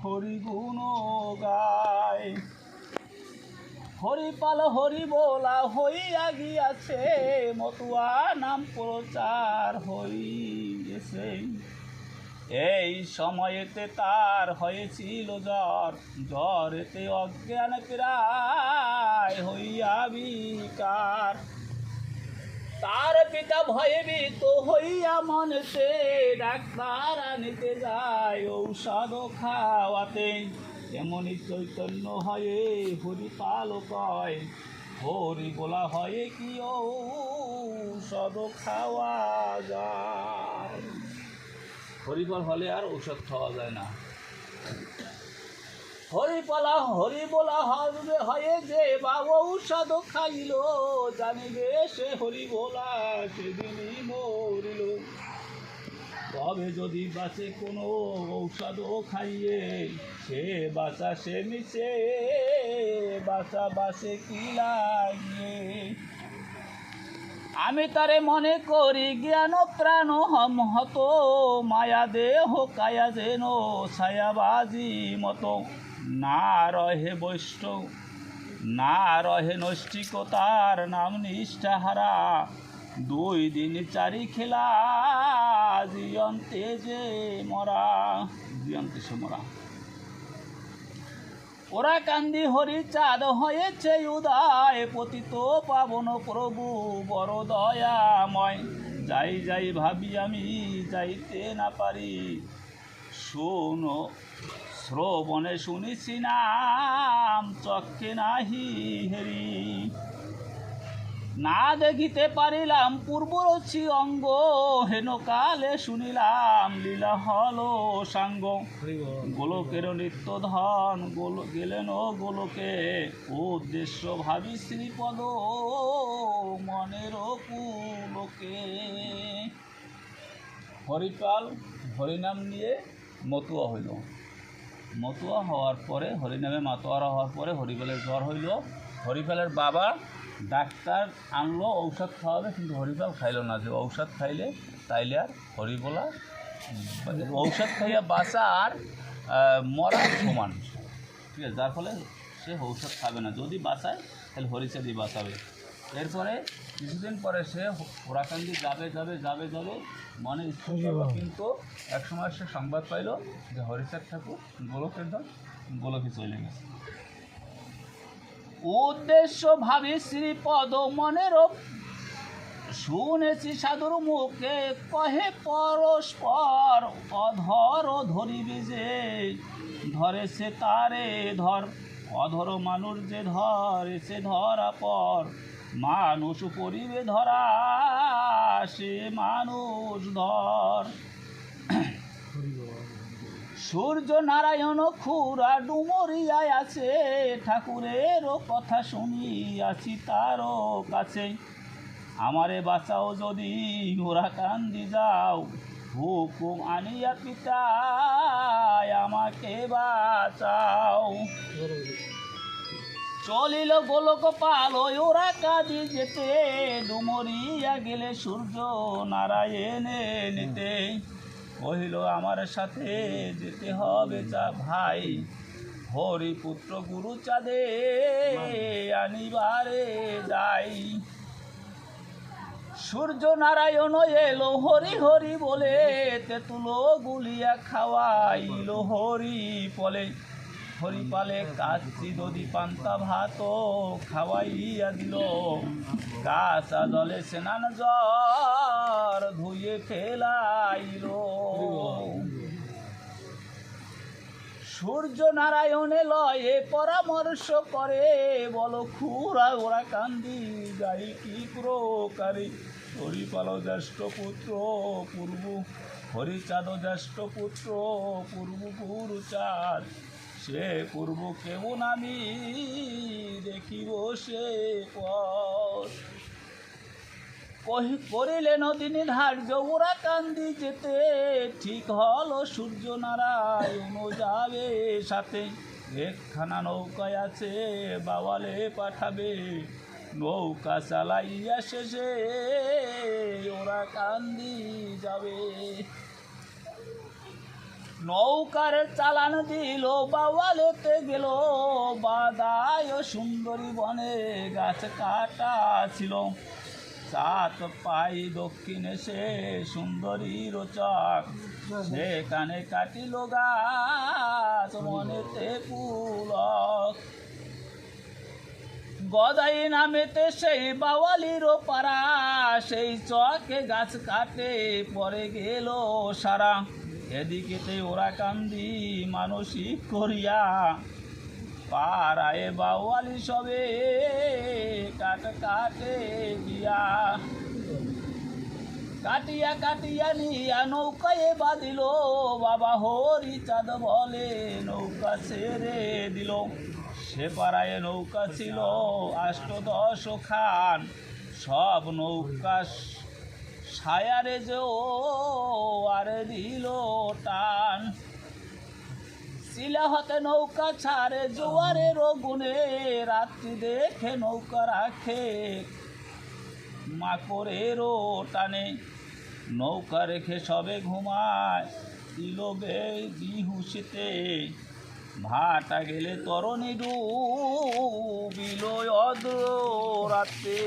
হরি গুণ গায়। হরিপাল হরি বলা হইয়া গিয়াছে, মতুয়া নাম প্রচার হইয়াছে। এই সময়েতে তার হয়েছিল জ্বর, জ্বরেতে অজ্ঞান প্রায় হইয়া বিকার। তার পিতা ভয়ভীত হইয়া মনেতে ডাক্তার আনিতে যায় ঔষধ খাওয়াতে। এমনই চৈতন্য হয়ে হরিপাল কয়, হরি বলা হয় কি ঔষধ খাওয়া যায়। হরিপাল হলে আর ঔষধ খাওয়া যায় না। হরিপালা হরি বলা হবে হয়ে যে বা ঔষধ খাইল, জানিবে সে হরি বলা সেদিনই মরিল। তবে যদি বাঁচে কোনো ঔষধ খাইয়ে, সে বাঁচা সে মিশে বাঁচা বাঁচে কি লাগিয়ে। আমি তারে মনে করি জ্ঞান প্রাণ হম হত, মায়া দেহ কায়া যেন ছায়াবাজি মতো। না রহে বৈষ্ণব না রহে নৈষ্ঠিকতার নাম নিষ্ঠাহারা, 2 দিন 4 খেলা জিয়ন্তে যে মরা, জিয়ন্তে সে মরা। ওরা কান্দি হরি চাঁদ হয়েছে উদয়, পতিত পাবন প্রভু বড় দয়াময়। যাই যাই ভাবি আমি যাইতে না পারি, শোনো শ্রবণে শুনিছি নাম চক্ষে নাহি হেরি। না দেখিতে পারিলাম পূর্বরচি অঙ্গ, হেন কালে শুনিলাম লীলা হলো সাঙ্গ। গোলকের নিত্য ধন গেলেন গোলকে, উদ্দেশ্য ভাবি শ্রীপদ মনের পুলকে। হরিপাল হরিনাম নিয়ে মতুয়া হইল। মতুয়া হওয়ার পরে, হরিনামে মাতোয়ারা হওয়ার পরে হরিপালের জ্বর হইল। হরিপালের বাবা ডাক্তার আনলো ঔষধ খাওয়াবে, কিন্তু হরিপাল খাইল না, যে ঔষধ খাইলে তাইলে আর হরিবলা ঔষধ খাইয়া বাঁচা আর মরা সমান, ঠিক আছে। যার ফলে সে ঔষধ খাবে না, যদি বাঁচায় তাহলে হরিচাঁদই বাঁচাবে। এরপরে কিছুদিন পরে সে ওরাকান্দি যাবে যাবে যাবে যাবে মনে ইচ্ছা করল, কিন্তু একসময় সে সংবাদ পাইল যে হরিচাঁদ ঠাকুর গোলকের দল গোলকে চলে গেছে। উদ্দেশ্য ভাবি শ্রীপদ মনের শুনেছি সাধুর মুখে, কহে পরস্পর অধর ধরিবে যে, ধরে সে তারে ধর। অধর মানুষ যে ধরে সে ধরা পর, মানুষ পরিবে ধরা সে মানুষ ধর। সূর্য নারায়ণ খুরা ডুমরিয়ায় আছে, ঠাকুরেরও কথা শুনিয়াছি তারও কাছে। আমারে বাঁচাও যদি ওরা কান্দি যাও, হুকুম আনিয়া পিতায় আমাকে বাঁচাও। চলিল গোলক পাল ওরা কাঁদি যেতে, ডুমরিয়া গেলে সূর্য নারায়ণে নিতে। কহিল আমার সাথে যেতে হবে যা ভাই, হরিপুত্র গুরু চাঁদে আনিবারে যাই। সূর্য নারায়ণ এলো হরি হরি বলে, তেঁতুলো গুলিয়া খাওয়াইল হরি পলে। হরিপালে কাচ্চি দধি পান্তা ভাত খাওয়াইয়া দিল, কাঁচা জলে স্নান জ্বর ধুয়ে ফেলাইল। সূর্য নারায়ণে লয়ে পরামর্শ করে, বলো খুরা ওরা কান্দি যাই কি প্রকারে। হরিপাল জ্যেষ্ঠ পুত্র পূর্ব হরিচাঁদ জ্যেষ্ঠ পুত্র পূর্ব গুরুচাঁদ, সে পূর্ব কেউ নামি দেখিব সে পথ। করিলেন তিনি ধার্য ওরা কান্দি যেতে, ঠিক হলো সূর্য নারায়ণ যাবে সাথে। একখানা নৌকায় আছে বাওয়ালে পাঠাবে, নৌকা চালাইয়া শেষে ওরা কান্দি যাবে। নৌকার চালান দিল বাওয়ালেতে গেল বাদায় সুন্দরী বনে গাছ কাটা ছিল সাত পাই দক্ষিণে সে সুন্দরীর চক সেখানে কাটিল গাছ মনেতে পুলক গদাই নামেতে সেই বাওয়ালির পাড়া সেই চকে গাছ কাটে পরে গেল সারা এদিকেতে ওরা কান্দি মানসিক করিয়া পাড়ায় বাওয়ালি সবে কাটে গিয়া কাটিয়া কাটিয়া নিয়া নৌকায় বাঁধিল বাবা হরিচাঁদ বলে নৌকা ছেড়ে দিল সে পাড়ায় নৌকা ছিল ৮-১০ খান সব নৌকা ছায়ারে যে আরে দিল টান শিলা হতে নৌকা ছাড়ে জোয়ারের গুনে রাত্রি দেখে নৌকা রাখে মাকড়েরও টানে নৌকা রেখে সবে ঘুমায় দিল বিহুশিতে ভাটা গেলে তরণী ডুবিল অর্ধরাত্রে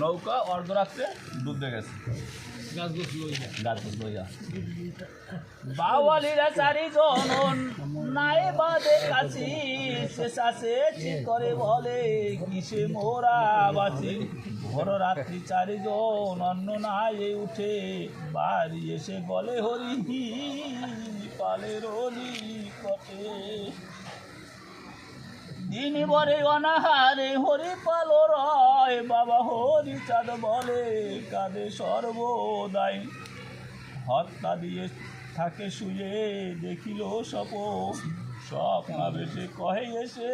নৌকা অর্ধরাত্রে ডুবতে গেছে বাওয়ালিরা ৪ জন নাই বাদে কাছি শেষে করে বলে কিসে মোরা বাঁচি ভোর রাত্রি ৪ জন অন্য নাই উঠে বাড়ি এসে বলে হরি পালের কটে দিন বরে অনাহারে হরি পাল রয় বাবা হরিচাঁদ বলে কাঁদে সর্বদাই হত্যা দিয়ে থাকে শুয়ে দেখিল স্বপ্ন বেশে কহে এসে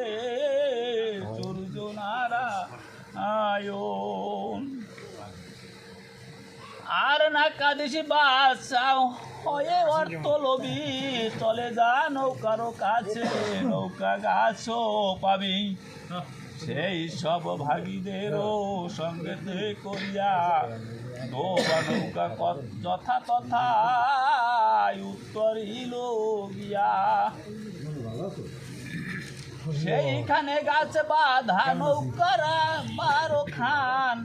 চর্যনারা আয়ন আর না কাঁদিস বাদশা হয়ে অর্থ লোভী চলে যা নৌকার কাছে নৌকা গাছও পাবি সেই সব ভাগীদেরও সঙ্গেতে করিয়া দোবা নৌকা যথা তথা উত্তরিল গিয়া সেইখানে গাছ বাঁধা নৌকারা ১২ খান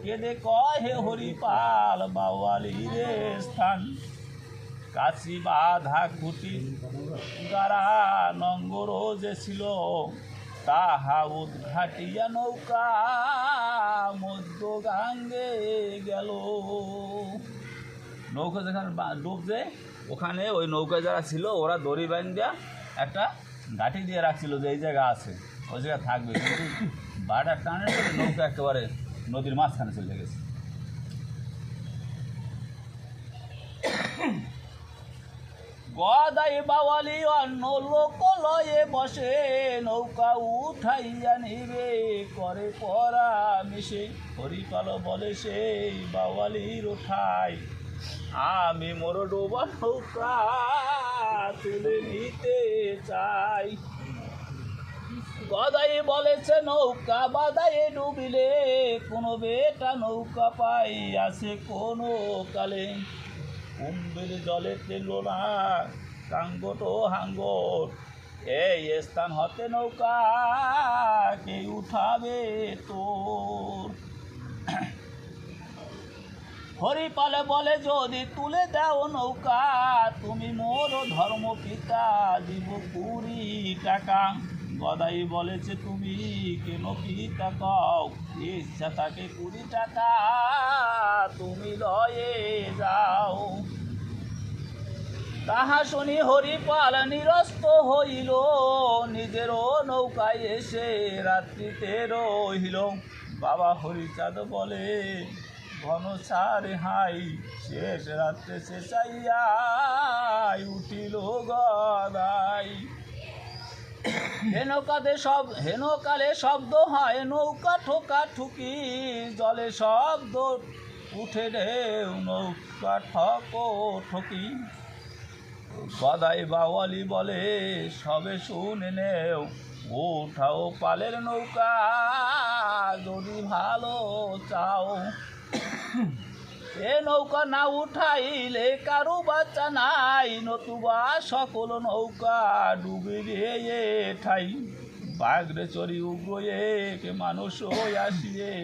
কেদে কহে হরিপাল বাওয়ালিরে স্থান কাশি বাঁধা খুঁটি গারা নঙ্গর যে ছিল তাহা উদ্ঘাটিয়া নৌকা মধ্য গাঙ্গে গেল নৌকা যেখানে ডুবছে ওখানে ওই নৌকা যারা ছিল ওরা দড়ি বাঁধিয়া একটা গাঁটি দিয়ে রাখছিল যে এই জায়গা আছে ওই জায়গা থাকবে কিন্তু বাটার টানে নৌকা একেবারে নদীর মাঝখানে চলে গেছে গদাই বাওয়ালি অন্য লোক লয়ে বসে নৌকা উঠাইয়া নিবে করে পরা মিশে হরিপাল বলে সেই বাওয়ালির উঠাই আমি মোর ডোবা নৌকা তুলে নিতে চাই গদাই বলেছে নৌকা বাদায়ে ডুবিলে কোনো বেটা নৌকা পাই আছে কোনো কালে কুম্ভের জলে তেল না কাঙ্গট হাঙ্গট এই স্থান হতে নৌকা কে উঠাবে তোর হরিপালে বলে যদি তুলে দাও নৌকা তুমি মোর ধর্ম পিতা দিব ২০ টাকা গদাই বলেছে তুমি কেন পিতা কও ইচ্ছা তাকে ২০ টাকা তুমি লয়ে যাও তাহা শুনি হরিপাল নিরস্ত হইল নিজেরও নৌকায় এসে রাত্রিতে রহিল বাবা হরিচাঁদ বলে ঘন সারে হাই শেষ রাত্রে শেষাইয়া উঠিল গদাই হেনকালে শব্দ হয় নৌকা ঠোকা ঠুকি জলে শব্দ উঠে ঢেউ নৌকা ঠকো ঠকি গদাই বাওয়ালি বলে সবে শুনে নেও ওঠাও পালের নৌকা যদি ভালো চাও এ নৌকা না উঠাইলে কারো বাচ্চা নাই, নতুবা সকল নৌকা ডুবে গিয়ে ঠাই। বাগরে চরি উগ্র এক মানুষ আসিয়ে,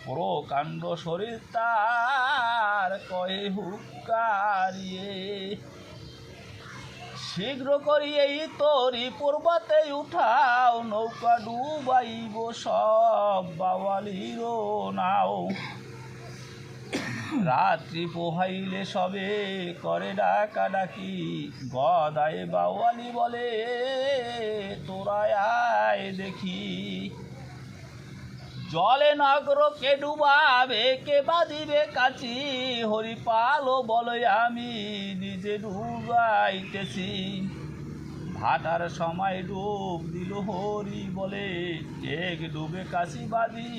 প্রকাণ্ড শরীর তার কয়ে হুকারিয়ে। শীঘ্র করিয়েই তরি পূর্বতে উঠাও, নৌকা ডুবাইব সব বাওয়ালির নাও। রাত্রি পোহাইলে সবে করে ডাকা ডাকি, গদায় বাওয়ালি বলে তোরা আয় দেখি। জলে নগর কে ডুবাবে কে বাঁধিবে কাছি, হরিপালও বলে আমি নিজে ডুবাইতেছি। ভাটার সময় ডুব দিল হরি বলে, এক ডুবে কাশি বাঁধি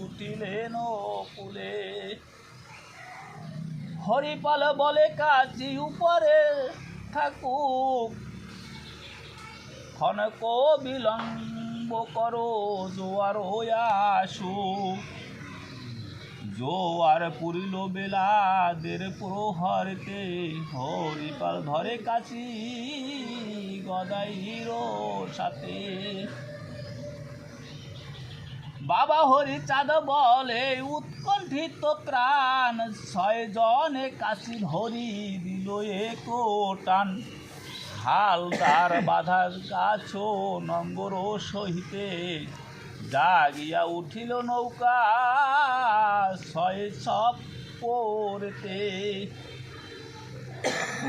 উঠিলেন কুলে। হরিপাল বলে কাছি উপরে থাকুক, ক্ষণক বিলম্ব করো জোয়ার আসুক। জোয়ার পুরিল বেলাদের প্রহরতে, হরিপাল ধরে কাছি গদাইর সাথে। বাবা হরিচাঁদ বলে উৎকণ্ঠিত ত্রাণ, 6 জনে কাশি ধরি দিল এক টান। হালদার বাধা গাছ নম্বর সহিতে, জাগিয়া উঠিল নৌকা 6 সব পড়তে।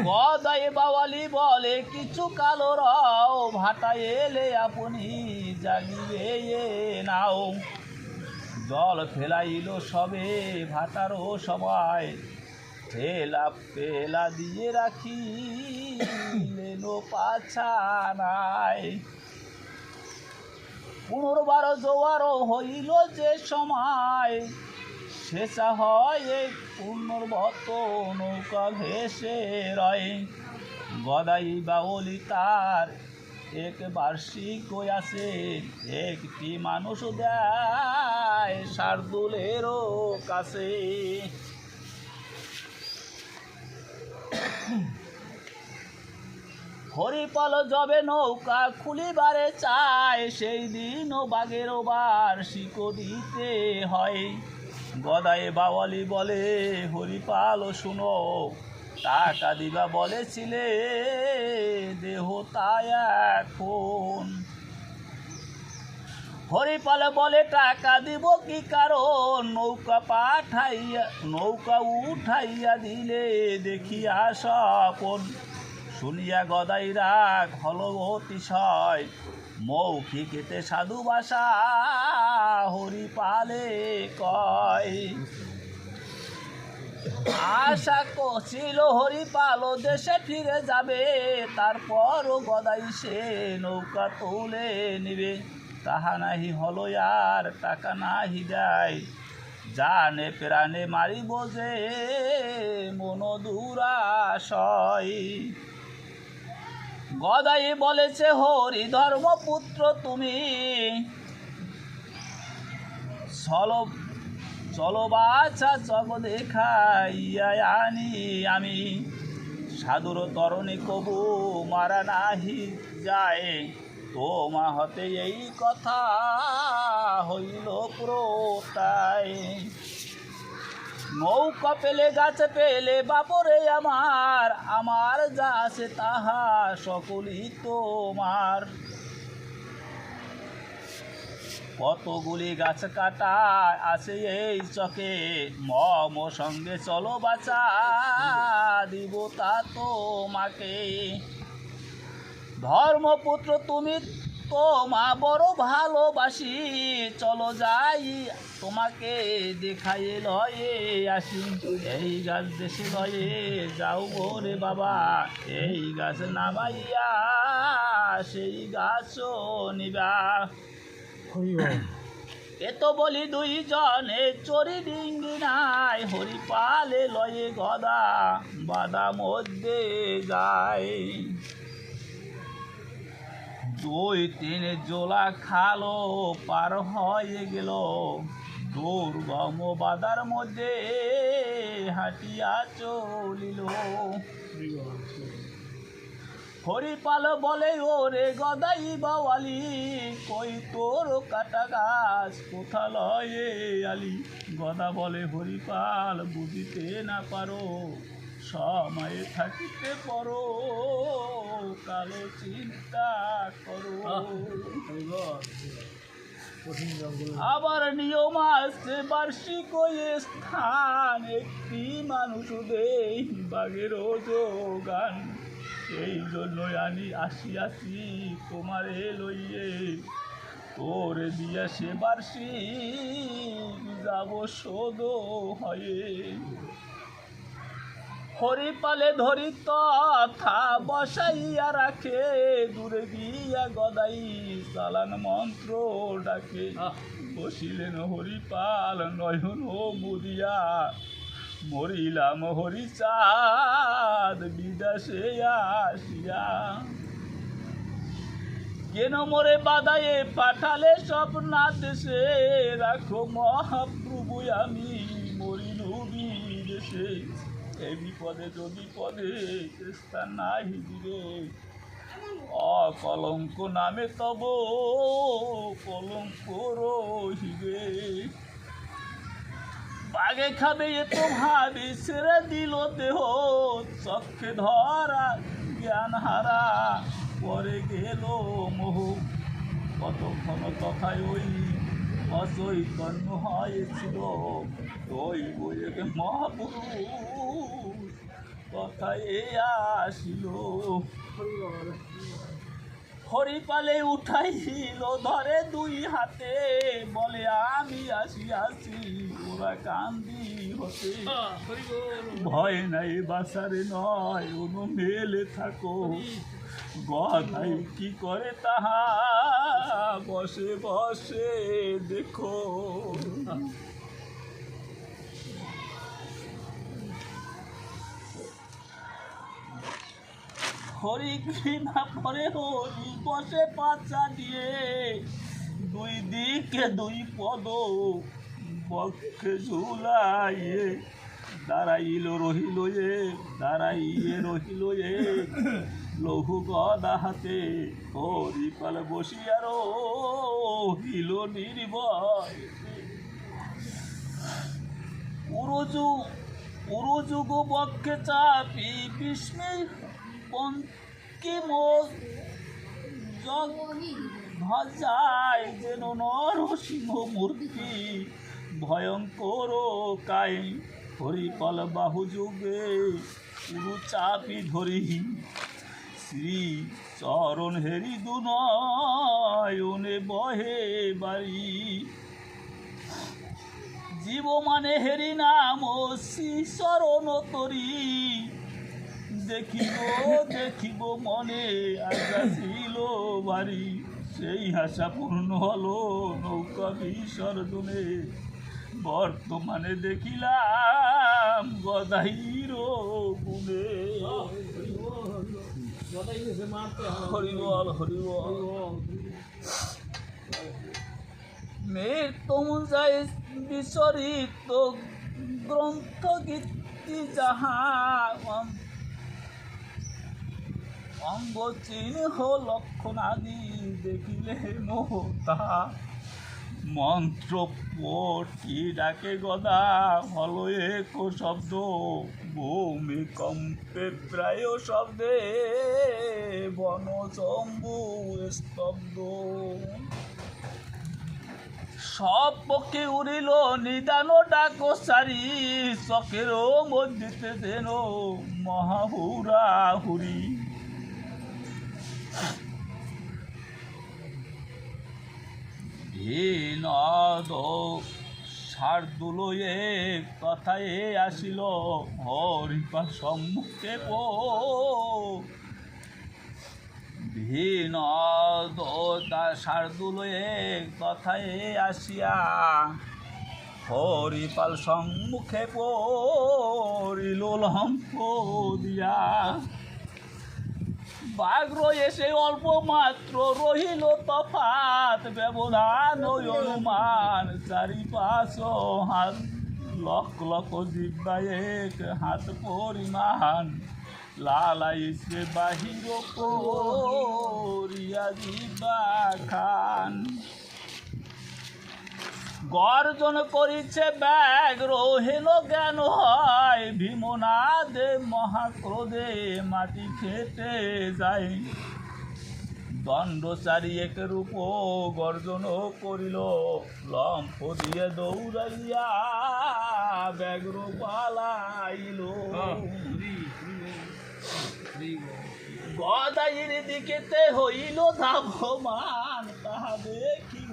গদাই বাওয়ালি বলে কিছু কালো রাও, ভাটা এলে আপনি জাগিয়ে নাও। জল ফেলাইল সবে ভাটারও সবাই, ফেলা পেলা দিয়ে রাখি লেনো পাছা নাই। পুনর্বার জোয়ার হইল যে সময়, শেষা হয় পুনর্বত নৌকা ভেসে রয়। গদাই বাওয়ালি তার এক বার্ষিক আছে, একটি মানুষ দেয় শার্দুলেরও কাছে। হরিপাল যবে নৌকা খুলিবারে চায়, সেই দিনও বাঘের বার্ষিক দিতে হয়। গদাই বাওয়ালি বলে হরিপাল শুনো, টাকা দিবা বলেছিলে দেহ তাই এখন। হরিপাল বলে টাকা দিব কি কারণ, নৌকা উঠাইয়া দিলে দেখিয়া স্বপন। শুনিয়া গদাই রাগ হল অতিশয়, মৌখিকেতে সাধু ভাষা হরিপালে কয়। আশা করছিল হরিপাল দেশে ফিরে যাবে, তারপরও গদাই সে নৌকা তুলে নিবে। তাহা নাহি হলো আর টাকা নাহি দেয়, জানে প্রাণে মারিব যে মন দুরাশয়। গদাই বলেছে হরি ধর্মপুত্র তুমি, চলো বাছা জগ দেখাইয়া আনি আমি। সাধুর তরণী কবু মারা নাহি যায়, তোমা হতে এই কথা হইল প্রতাই। নৌকা পেলে গাছ পেলে বাপরে আমার, আমার যা আছে তাহা সকলই তোমার। কতগুলি গাছ কাটা আছে এই চকে, মম সঙ্গে চলো বাছা দিব তা তোমাকে। ধর্মপুত্র তুমি তোমা বড় ভালোবাসি, চলো যাই তোমাকে দেখাইয়ে লয়ে আসি। এই গাছ দেশে লয়ে যাও ওরে বাবা, এই গাছ নামাইয়া সেই গাছও নিবা। এত বলি 2 জনে চরি ডিঙ্গি নাই, হরিপালে লয়ে গদা বাদা মধ্যে যায়। 2-3 জোলা খালো পার হয়ে গেল, দুর্গম বাদার মধ্যে হাঁটিয়া চলিল। হরিপাল বলে ওরে গদাই বাওয়ালি, কই তোর কাটা গাছ কোথা লয়ে আলি। গদা বলে হরিপাল বুঝিতে না পারো, সময়ে থাকিতে পড়ো কালো চিন্তা করো। আবার নিয়ম আছে বার্ষিক স্থান, একটি মানুষ দেই বাঘেরও যোগান। এই জন্যই আসিয়াছি তোমারে লইয়ে, তোরে দিয়া সে বার্ষিক যাব শোধ হয়ে। হরিপালে ধরি তথা বসাইয়া রাখে, দূরে গিয়া গদাই চালান মন্ত্র ডাকে। বসিলেন হরিপাল নয়ন মুদিয়া, মরিলাম হরিচাঁদ বিদেশে আসিয়া। কেন মোরে বাদায়ে পাঠালে স্বপ্না দেশে, রাখো মহাপ্রভু আমি মরিল বিদেশে। এই বিপদে যদি পদে স্থান নাই দিবে, অকলঙ্ক নামে তব কলঙ্ক রহিবে। বাগে খাবে এ তো ভাবি ছেড়ে দিল দেহ, চক্ষে ধরা জ্ঞান হারা পরে গেল মোহ। কতক্ষণ তথায় ওই অচৈতন্য হয়েছিল, ওই বইয়ে মহাপুরুষ কথায় আসিল। হরিপালে উঠাইল ধরে দুই হাতে, বলে আমি আসিয়াছি ওরা কান্দি হতে। ভয় নাই বাসারে নয় অনু মেলে থাকো, গদাই কি করে তাহা বসে বসে দেখো। হরি ঘৃণা পরে হরি বসে পাচা দিয়ে, দুই দিকে দুই পদ বক্ষে ঝুলাইয়ে। দাঁড়াইল রহিল দাঁড়াইয়ে রহিল লঘু গদা হাতে। হরিপাল বসিয়া রহিল নির্ভয়। উরুযুগ বক্ষে চাপি বিস্মে পঙ্কিম ধ্বজায় যেন নরসিংহ মূর্তি ভয়ঙ্কর কায়। হরিপাল বাহু যুগে উরু চাপি ধরি, শ্রী চরণ হেরি দুনয়নে বহে বাড়ি। জীব মানে হেরি নাম শ্রী চরণ তরি, দেখিব মনে আশা ছিল বাড়ি। সেই আশা পূর্ণ হলো নৌকা বিসর্জনে, বর্তমানে দেখিলাম গদাইর গুণে। হরিবল হরিবল। মৃত্যুঞ্জয় বিচরিত গ্রন্থ গীতি যাহা, অঙ্গ চিহ্ন লক্ষণাদি দেখিলে মোহ তাহা। মন্ত্র পটি ডাকে গদা হলো এক শব্দ, ভূমিকম্পে প্রায় শব্দে বনচম্বু স্তব্ধ। সব পক্ষে উড়িল নিদান ডাক সারি, চকের মধ্যে যেন মহাহুরা হুরি। নদ শার্দুল কথায় আসিল, হরিপাল সম্মুখে ভিনদ শার্দুল কথায় আসিয়া, হরিপাল সম্মুখে পড়িল লম্ফ দিয়া। ব্যাঘ্র এসে অল্প মাত্র রহিল তফাত, ব্যবধান ও অনুমান চারিপাশ হাত, লক্ষ লক্ষ জিব্বা এক হাত পরিমাণ, লালাইছে বাহির করিয়া জিব্বা খান। গর্জন করিছে ব্যাঘ্র হেন জ্ঞান হয়, ভীমনাদে মহাক্রোধে মাটি খেটে যায়। দণ্ডচারী এক রূপ গর্জন করিল, লম্ফ দিয়ে দৌড়াইয়া ব্যাঘ্র পালাইল। গদাইয়ের দিকেতে হইল ধাবমান, তাহা দেখি